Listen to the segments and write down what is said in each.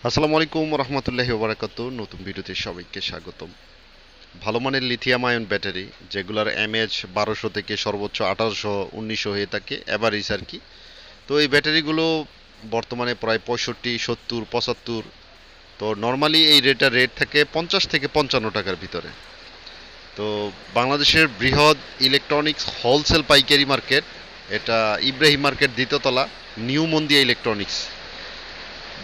আসসালামু আলাইকুম রহমতুল্লাহি ওবরাকাতু। নতুন ভিডিওতে সবাইকে স্বাগতম। ভালো মানের লিথিয়াম আয়ন ব্যাটারি, যেগুলোর এমএএইচ 1200 থেকে সর্বোচ্চ 1800 1900 হয়ে থাকে, অ্যাভারেজ আর কি। তো এই ব্যাটারিগুলো বর্তমানে প্রায় 65, 70, 75। তো নর্মালি এই রেট থাকে 50 থেকে 55 টাকার ভিতরে। তো বাংলাদেশের বৃহৎ ইলেকট্রনিক্স হোলসেল পাইকারি মার্কেট, এটা ইব্রাহিম মার্কেট, দ্বিতীয়তলা, নিউ মন্দিয়া ইলেকট্রনিক্স।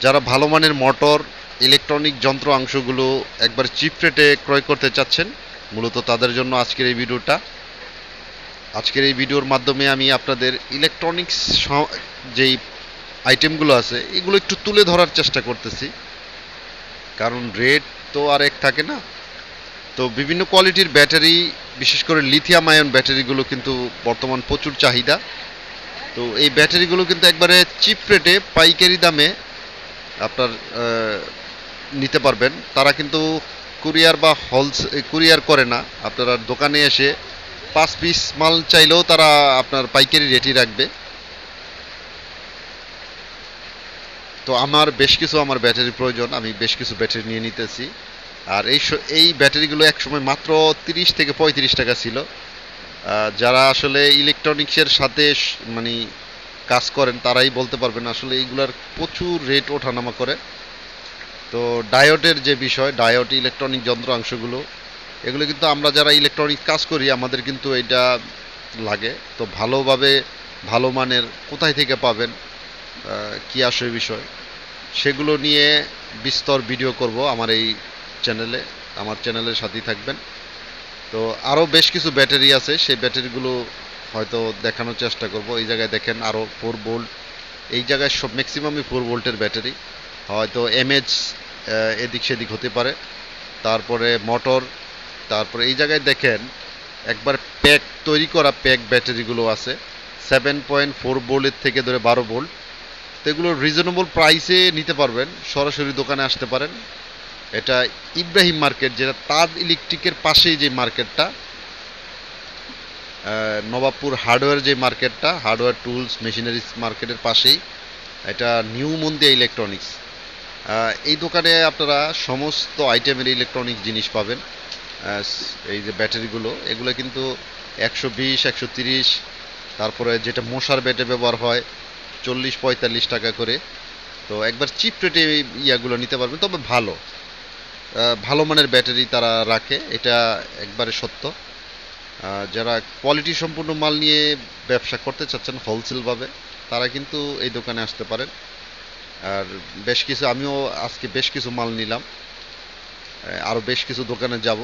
যারা ভালো মানের মোটর, ইলেকট্রনিক যন্ত্র অংশগুলো একবার চিপ রেটে ক্রয় করতে চাচ্ছেন, মূলত তাদের জন্য আজকের এই ভিডিওটা। আজকের এই ভিডিওর মাধ্যমে আমি আপনাদের ইলেকট্রনিক্স যেই আইটেমগুলো আছে এগুলো একটু তুলে ধরার চেষ্টা করতেছি, কারণ রেট তো আর এক থাকে না। তো বিভিন্ন কোয়ালিটির ব্যাটারি, বিশেষ করে লিথিয়াম আয়ন ব্যাটারিগুলো কিন্তু বর্তমান প্রচুর চাহিদা। তো এই ব্যাটারিগুলো কিন্তু একবারে চিপ রেটে পাইকারি দামে আপনার নিতে পারবেন। তারা কিন্তু কুরিয়ার বা কুরিয়ার করে না, আপনারা দোকানে এসে 5 পিস মাল চাইলেও তারা আপনার পাইকারি রেটই রাখবে। তো আমার ব্যাটারি প্রয়োজন, আমি বেশ কিছু ব্যাটারি নিয়ে নিতেছি। আর এই ব্যাটারিগুলো একসময় মাত্র 30 থেকে 35 টাকা ছিল। যারা আসলে ইলেকট্রনিক্সের সাথে মানে কাজ করেন তারাই বলতে পারবেন আসলে এইগুলার প্রচুর রেট ওঠানামা করে। তো ডায়োডের যে বিষয়, ডায়োড ইলেকট্রনিক যন্ত্রাংশগুলো, এগুলো কিন্তু আমরা যারা ইলেকট্রনিক কাজ করি আমাদের কিন্তু এটা লাগে। তো ভালোভাবে ভালো মানের কোথায় থেকে পাবেন, কি আসে বিষয়, সেগুলো নিয়ে বিস্তর ভিডিও করব আমার এই চ্যানেলে। আমার চ্যানেলের সাথেই থাকবেন। তো আরও বেশ কিছু ব্যাটারি আছে, সেই ব্যাটারিগুলো হয়তো দেখানোর চেষ্টা করব। এই জায়গায় দেখেন আরও 4 ভোল্ট, এই জায়গায় সব ম্যাক্সিমামই 4 ভোল্টের ব্যাটারি, হয়তো এমএচ এদিক সেদিক হতে পারে। তারপরে মোটর, তারপরে এই জায়গায় দেখেন একবার প্যাক তৈরি করা প্যাক ব্যাটারিগুলো আছে 7.4 ভোল্টের থেকে ধরে 12 ভোল্ট। তো এগুলো রিজনেবল প্রাইসে নিতে পারবেন, সরাসরি দোকানে আসতে পারেন। এটা ইব্রাহিম মার্কেট, যেটা তাজ ইলেকট্রিকের পাশেই যে মার্কেটটা, নবাবপুর হার্ডওয়্যার যে মার্কেটটা, হার্ডওয়্যার টুলস মেশিনারিজ মার্কেটের পাশেই এটা নিউ মন্দিয়া ইলেকট্রনিক্স। এই দোকানে আপনারা সমস্ত আইটেমের ইলেকট্রনিক জিনিস পাবেন। এই যে ব্যাটারিগুলো, এগুলো কিন্তু 120, 130, তারপরে যেটা মশার ব্যাটে ব্যবহার হয় 40-45 টাকা করে। তো একবার চিপ রেটে ইয়াগুলো নিতে পারবেন, তবে ভালো মানের ব্যাটারি তারা রাখে, এটা একবারে সত্য। যারা কোয়ালিটি সম্পূর্ণ মাল নিয়ে ব্যবসা করতে চাচ্ছেন হোলসেলভাবে, তারা কিন্তু এই দোকানে আসতে পারেন। আর আমিও আজকে বেশ কিছু মাল নিলাম, আরও বেশ কিছু দোকানে যাব।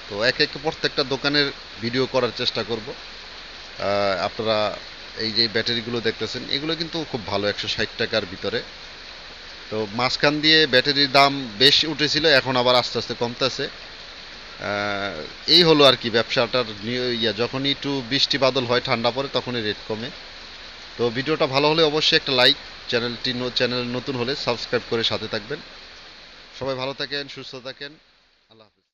তো প্রত্যেকটা দোকানের ভিডিও করার চেষ্টা করব। আপনারা এই যে ব্যাটারিগুলো দেখতেছেন এগুলো কিন্তু খুব ভালো, 160 টাকার ভিতরে। তো মাঝখান দিয়ে ব্যাটারির দাম বেশ উঠেছিল, এখন আবার আস্তে আস্তে কমতেছে। এই হলো আর কি ব্যবসাটার যখনই একটু বৃষ্টি বাদল হয়, ঠান্ডা পড়ে, তখনই রেট কমে। তো ভিডিওটা ভালো হলে অবশ্যই একটা লাইক, চ্যানেল নতুন হলে সাবস্ক্রাইব করে সাথে থাকবেন। সবাই ভালো থাকেন, সুস্থ থাকেন। আল্লাহ হাফেজ।